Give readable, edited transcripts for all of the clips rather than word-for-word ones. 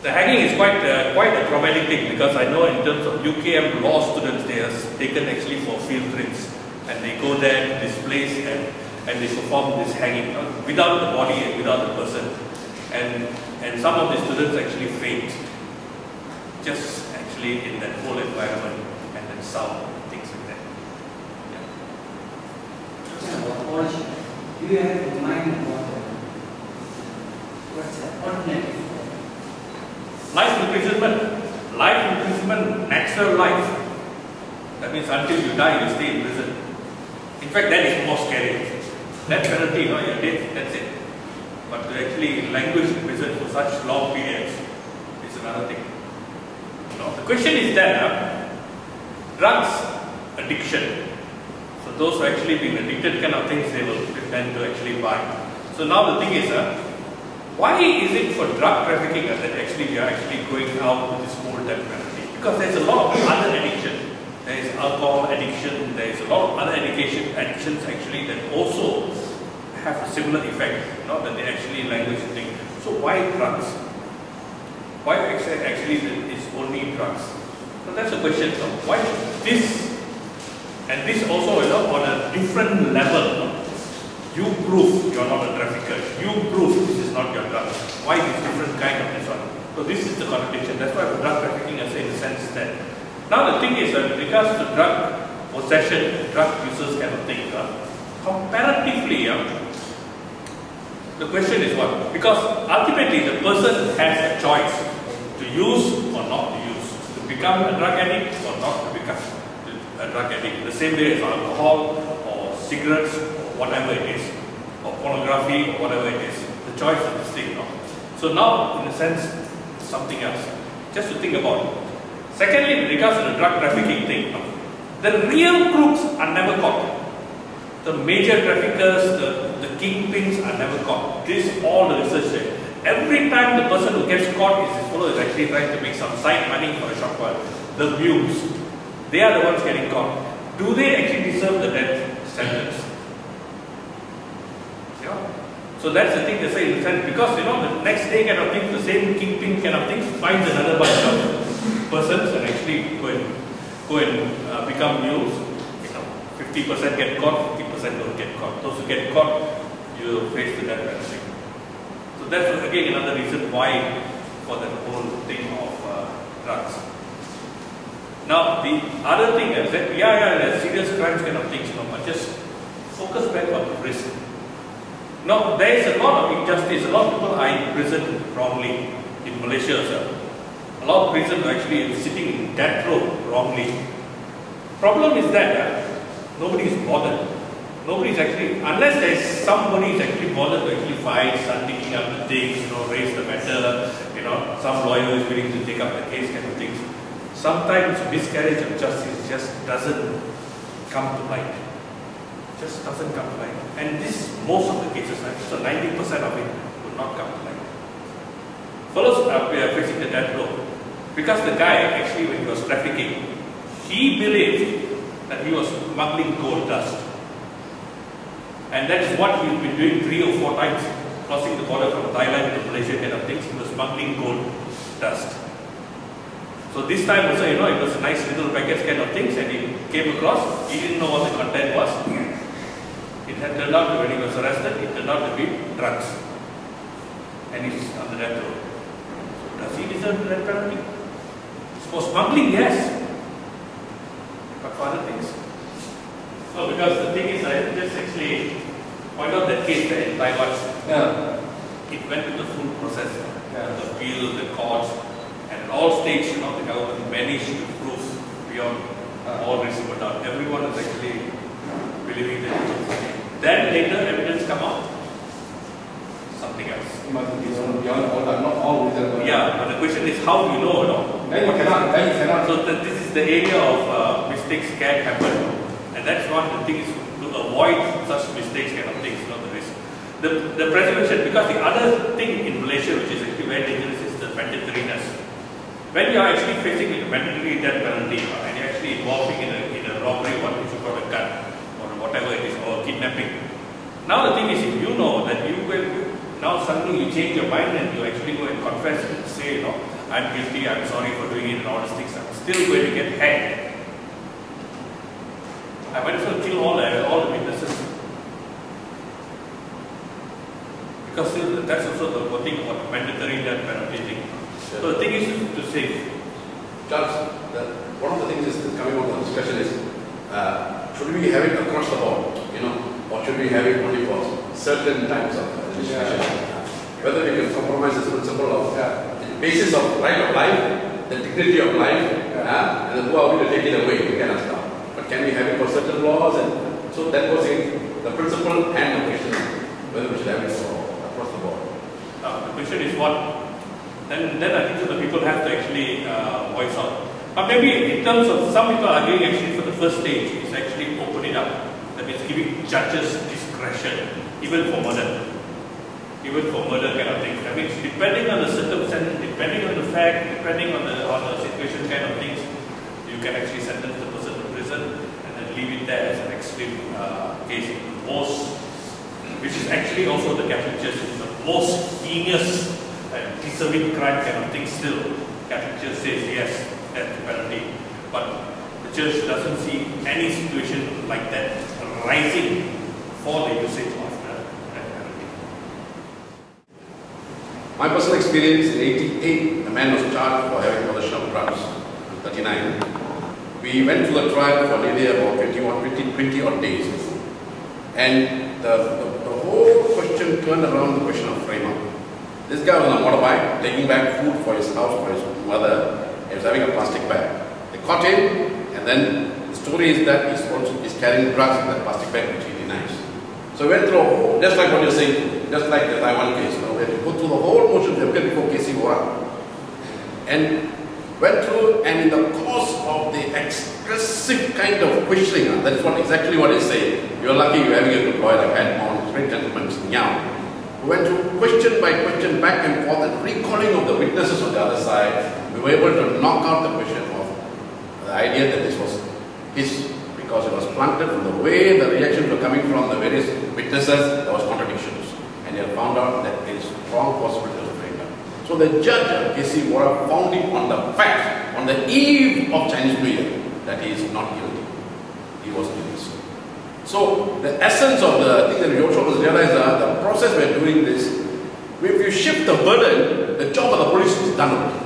The hanging is quite a traumatic thing, because I know in terms of UKM law students, they are taken actually for field trips, and they go there to this place and they perform this hanging without the body and without the person, and some of the students actually faint just actually in that whole environment and then sound, things like that. Yeah. Abolish. Do you have in mind about what's the alternative? Life imprisonment, natural life. That means until you die, you stay in prison. In fact, that is more scary. That penalty, you're dead, that's it. But to actually languish in prison for such long periods is another thing. The question is that drugs addiction. So those who actually been addicted kind of things, they will tend to actually buy. So now the thing is, why is it for drug trafficking that actually we are actually going out with this whole death penalty? Because there's a lot of other addiction. There is alcohol addiction, there is a lot of other addictions actually that also have a similar effect, that they actually language thing. So why drugs? Why actually it's only drugs? So that's a question. So why this? And this also, on a different level. You prove you are not a trafficker. You prove this is not your drug. Why this different kind of this one? So this is the contradiction. That's why drug trafficking, I say, in the sense that. Now the thing is, with regards to drug possession, drug users kind of thing, comparatively, the question is what? Because ultimately the person has a choice to use or not to use, to become a drug addict or not to become a drug addict. The same way as alcohol or cigarettes, whatever it is, or pornography, or whatever it is. The choice is distinct. So now, in a sense, something else. Just to think about. Secondly, with regards to the drug trafficking thing, the real crooks are never caught. The major traffickers, the kingpins are never caught. This is all the research there. Every time the person who gets caught is this fellow is actually trying to make some side money for a short while. The mules, they are the ones getting caught. Do they actually deserve the death sentence? So that's the thing they say in the sense, because the next day kind of thing, the same kingpin kind of things finds another bunch of persons and actually go and become mules. 50% get caught, 50% don't get caught. Those who get caught, you face the death penalty. So that's again another reason why for the whole thing of drugs. Now the other thing is that there's serious crimes kind of things, but just focus back on the risk. Now, there is a lot of injustice. A lot of people are imprisoned wrongly in Malaysia as well. A lot of prisoners are actually sitting in death row wrongly. Problem is that nobody is bothered. Nobody is actually, unless there is somebody is actually bothered to actually fight, start taking up the things, raise the matter, some lawyer is willing to take up the case kind of things. Sometimes miscarriage of justice just doesn't come to light. Just doesn't come to light. And this, most of the cases, so 90% of it will not come to light. Fellows are facing the death row. Because the guy, actually, when he was trafficking, he believed that he was smuggling gold dust. And that is what he's been doing 3 or 4 times, crossing the border from Thailand to Malaysia kind of things. He was smuggling gold dust. So this time also, it was a nice little package kind of things, and he came across, he didn't know what the content was. It had turned out, when he was arrested, it turned out to be drugs. And he's on the death row. So does he deserve the death penalty? For smuggling, yes. But for other things. No, because the thing is, I just actually point out that case there in Taiwan. Yeah. It went to the full process. The appeal, the courts, and at all stages, the government managed to prove beyond all reasonable doubt. Everyone is actually believing that it was. Then later evidence come out, something else. It must be beyond all that, not all reasonable. Yeah, but the question is how do you know? Then you cannot. So this is the area of mistakes can happen. And that's one of the things to avoid such mistakes kind of things, the risk. The preservation, because the other thing in Malaysia which is actually very dangerous is the mandatoriness. When you are actually facing a mandatory death penalty and you're actually involving in a robbery, what which you got a gun, whatever it is, or kidnapping. Now the thing is, if you know that you will, now suddenly you change your mind and you actually go and confess and say, I'm guilty, I'm sorry for doing it and all these things, I'm still going to get hanged. I might as well kill all the witnesses. Because still, that's also the one thing about mandatory death penalty thing. So the thing is to say, Charles, one of the things is coming out of the discussion is, should we have it across the board, or should we have it only for certain types of legislation? Whether we can compromise this principle of the basis of right of life, the dignity of life, and then who are we to take it away? We cannot stop. But can we have it for certain laws? And so that was in the principle and the question, whether we should have it across the board. The question is what? Then I think so the people have to actually voice out. But maybe in terms of some people arguing actually for the first stage is actually opening up. That means giving judges discretion, even for murder. Even for murder kind of things. That means depending on the circumstances, depending on the fact, depending on the situation kind of things, you can actually sentence the person to prison and then leave it there as an extreme case. Most, which is actually also the Catholic Church is the most heinous and deserving crime kind of thing still. Catholic Church says yes, death penalty. But the Church doesn't see any situation like that rising for the usage of death penalty. My personal experience in 88, a man was charged for having possession of drugs. 39. We went through the trial for nearly about 20 odd days. And the whole question turned around the question of frame-up. This guy was on a motorbike, taking back food for his house for his mother. He was having a plastic bag. They caught him, and then the story is that he's carrying drugs in that plastic bag which he denies. So we went through, just like what you're saying, just like the Taiwan case. We had to go through the whole motion to appear before KC Wara. And went through, and in the course of the expressive kind of questioning, that is exactly what he's saying. You're lucky you're having a good lawyer like Edmond, great gentleman, Nyao. We went through question by question, back and forth, and recalling of the witnesses on the other side. We were able to knock out the question of the idea that this was his, because it was planted from the way the reactions were coming from the various witnesses, there was contradictions. And they had found out that there is strong possibility of frame-up. So the judge, KC Wara, found him on the fact, on the eve of Chinese New Year, that he is not guilty. He was guilty. So the essence of the thing that we also must realize that the process we are doing this, if you shift the burden, the job of the police is done already.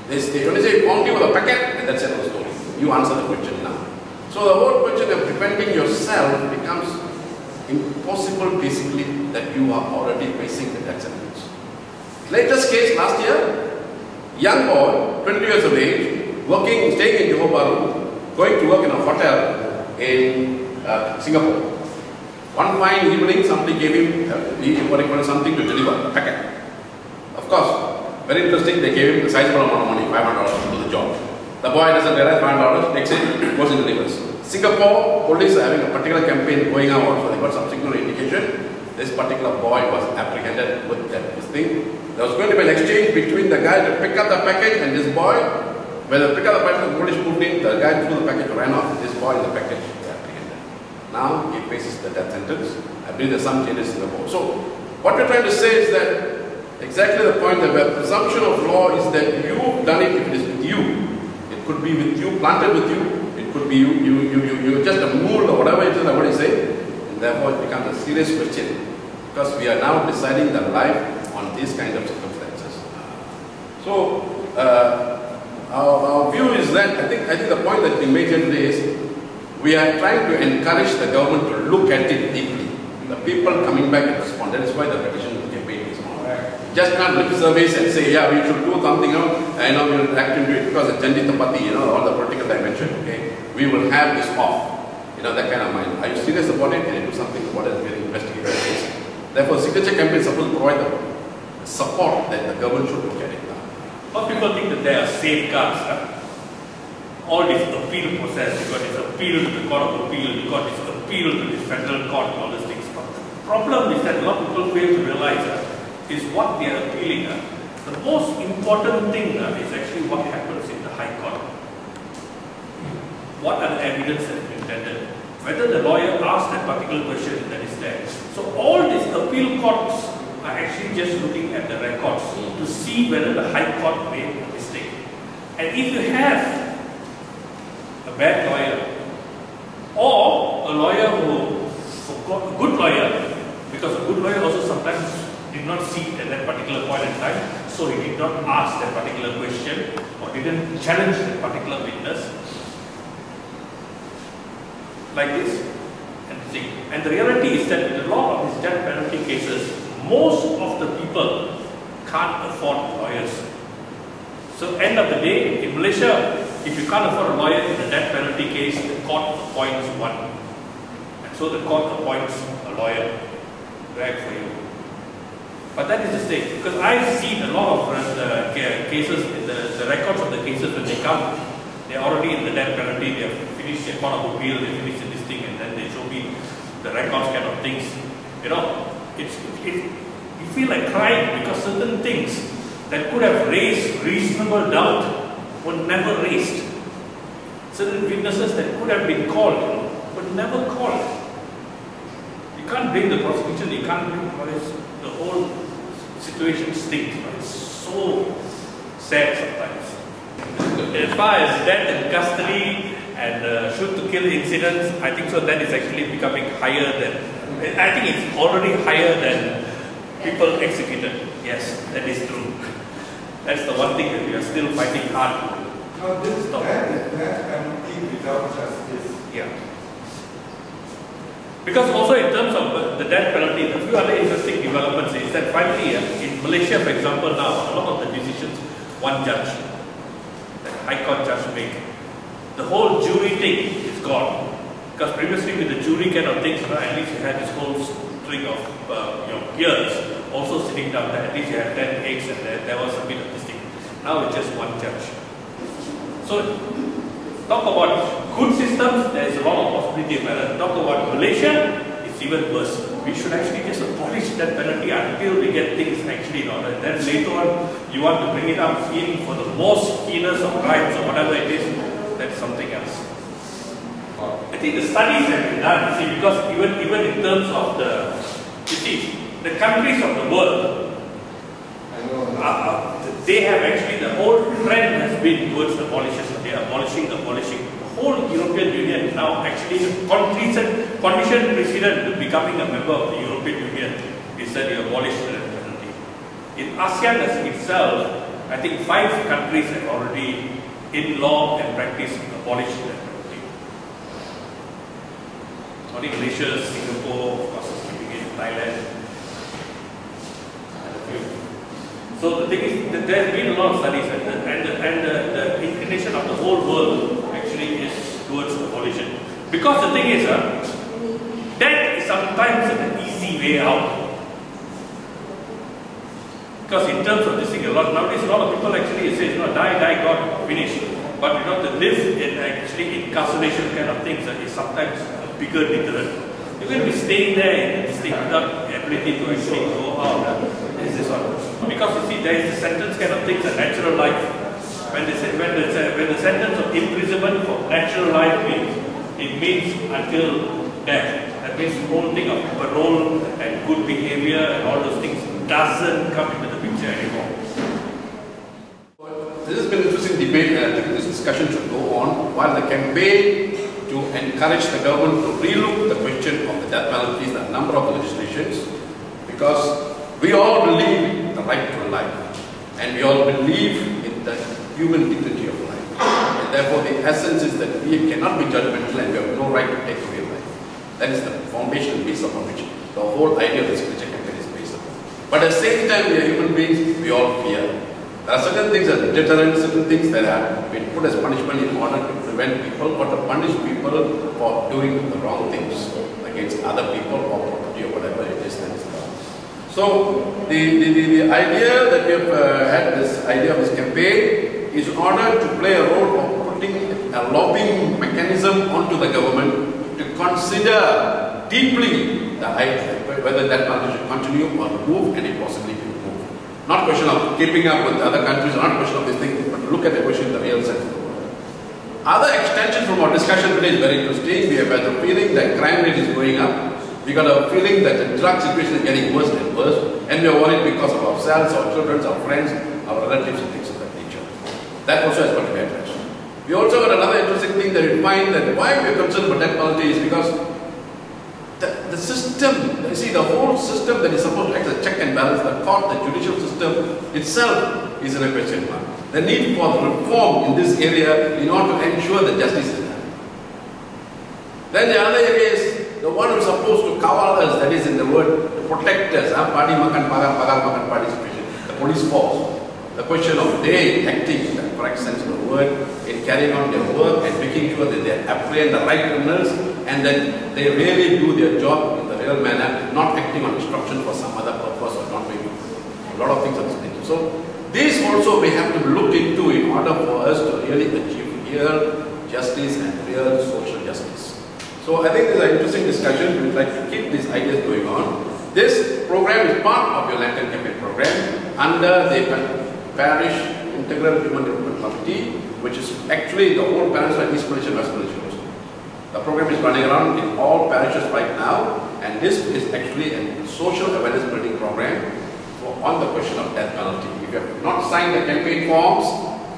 They only say, found you with a packet, and that's it of the story. You answer the question now. So the whole question of defending yourself becomes impossible basically that you are already facing the death sentence. Latest case last year, young boy, 20 years of age, working, staying in Johor Bahru, going to work in a hotel in Singapore. One fine evening, somebody gave him something to deliver, a packet. Of course, very interesting, they gave him a sizable amount of money, $500 to do the job. The boy doesn't realize $500, takes it, goes and delivers. Singapore police are having a particular campaign going on, so they got some signal indication. This particular boy was apprehended with this thing. There was going to be an exchange between the guy to pick up the package and this boy. When they pick up the package, the police moved in, the guy threw the package, ran off, this boy in the package. Now he faces the death sentence. I believe there's some changes in the law. So what we're trying to say is that exactly the point that the presumption of law is that you've done it if it is with you. It could be with you, planted with you. It could be you're just a mule or whatever it is I want to say. And therefore it becomes a serious question. Because we are now deciding the life on these kind of circumstances. So our view is that I think the point that we made here today is we are trying to encourage the government to look at it deeply. The people coming back and respond. That is why the petition campaign is on. Just not lip service and say, yeah, we should do something else, and now we will act into it because it's Janji Tapati, all the political dimension, okay? We will have this off. That kind of mind. Are you serious about it? Can you do something about it? We're investigating the case. Therefore, signature campaign is supposed to provide the support that the government should look at it now. But people think that there are safeguards. All this appeal process, you got this appeal to the Court of Appeal, you got this appeal to this federal court, all these things. But the problem is that a lot of people fail to realize is what they are appealing. The most important thing is actually what happens in the High Court. What are the evidence that is intended? Whether the lawyer asks that particular question that is there. So all these appeal courts are actually just looking at the records to see whether the High Court made a mistake. And if you have a bad lawyer or a lawyer who, a good lawyer, because a good lawyer also sometimes did not see at that particular point in time, so he did not ask that particular question or didn't challenge that particular witness, like this. And the reality is that with a lot of these death penalty cases, most of the people can't afford lawyers. So end of the day, in Malaysia, if you can't afford a lawyer in a death penalty case, the court appoints one. And so the court appoints a lawyer to act for you. But that is the state, because I've seen a lot of cases, the records of the cases when they come, they're already in the death penalty, they have finished their court of appeal, they finished this thing, and then they show me the records kind of things. You know, you feel like crying because certain things that could have raised reasonable doubt were never raised. Certain witnesses that could have been called were never called. You can't blame the prosecution, you can't blame lawyers. The whole situation stinks. It's so sad sometimes. As far as death in custody and shoot to kill incidents, I think so that is actually becoming higher than, I think it's already higher than people executed. Yes, that is true. That's the one thing that we are still fighting hard to no, this stop. Death penalty without justice. Yeah. Because also in terms of the death penalty, a few other interesting developments is that finally in Malaysia, for example, now a lot of the decisions one judge, the High Court judge make. The whole jury thing is gone. Because previously with the jury kind of things, at least you had this whole string of peers also sitting down there. At least you had 10 eggs and there was a bit of this thing. Now it's just one judge. So talk about good systems, there is a lot of possibility of error. Talk about Malaysia, it's even worse. We should actually just abolish that penalty until we get things actually in order. And then later on, you want to bring it up in for the most heinous of crimes or whatever it is, that's something else. I think the studies have been done, see, because even in terms of the countries of the world, they have actually, the whole trend has been towards abolition. They are abolishing. The whole European Union is now actually condition precedent to becoming a member of the European Union is that you abolish the death penalty. In ASEAN as itself, I think 5 countries have already, in law and practice, abolished the death penalty. Only Malaysia, Singapore, of course, is keeping it, Thailand. So the thing is that there have been a lot of studies and the inclination of the whole world actually is towards abolition. Because the thing is, death is sometimes an easy way out. Because in terms of this thing, nowadays a lot of people actually say, die, God, finish. But to live in actually incarceration kind of things is sometimes a bigger deterrent. You're going to be staying there in this thing without the ability to actually go out. This is one. Because you see, there is the sentence kind of things, a natural life. When the sentence of imprisonment for natural life means, it means until death. That means the whole thing of parole and good behavior and all those things doesn't come into the picture anymore. This has been an interesting debate, and I think this discussion should go on while the campaign to encourage the government to relook the question of the death penalties, the number of legislations, because we all believe in the right to life, and we all believe in the human dignity of life. And therefore, the essence is that we cannot be judgmental and we have no right to take away life. That is the foundation base upon which the whole idea of the signature campaign is based upon. But at the same time, we are human beings, we all fear. There are certain things that are deterrent, certain things that have been put as punishment in order to prevent people or to punish people for doing the wrong things against other people or property or whatever it is that is done. So the idea that we have had, this idea of this campaign, is in order to play a role of putting a lobbying mechanism onto the government to consider deeply the idea, whether that country should continue or move and it possibly to move. Not question of keeping up with other countries, not question of this thing, but look at the question in the real sense of the word. Other extensions from our discussion today is very interesting. We have had the feeling that crime rate is going up. We got a feeling that the drug situation is getting worse and worse, and we are worried because of ourselves, our children, our friends, our relatives, and things of that nature. That also has got to be addressed. We also got another interesting thing that we find that why we are concerned about death penalty is because the system, you see, the whole system that is supposed to act as a check and balance, the court, the judicial system itself is in a question mark. The need for reform in this area in order to ensure that justice is done. Then the other area is the one who is supposed to cover us, that is in the word, to protect us, party makan pagar, pagar makan party situation, the police force. The question of they acting in the correct sense of the word, in carrying on their work and making sure that they apprehend the right criminals and that they really do their job in the real manner, not acting on instruction for some other purpose or not doing a lot of things of this nature. So, this also we have to look into in order for us to really achieve real justice and real social justice. So, I think this is an interesting discussion. We would like to keep these ideas going on. This program is part of your Lantern Campaign program under the Parish Integral Human Development Committee, which is actually the whole parish like East Malaysia and West Malaysia. The program is running around in all parishes right now, and this is actually a social awareness building program on the question of death penalty. If you have not signed the campaign forms,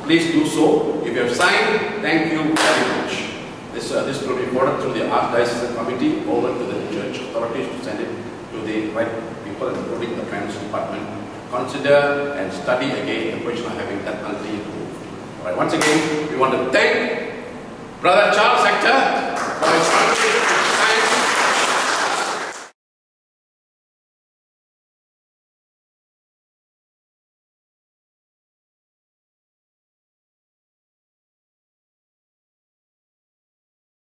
please do so. If you have signed, thank you very much. This will be forwarded through the Archdiocesan Committee over to the church authorities to send it to the right people, including the Finance Department. Consider and study again the question of having death penalty removed. Alright, once again, we want to thank Brother Charles Hector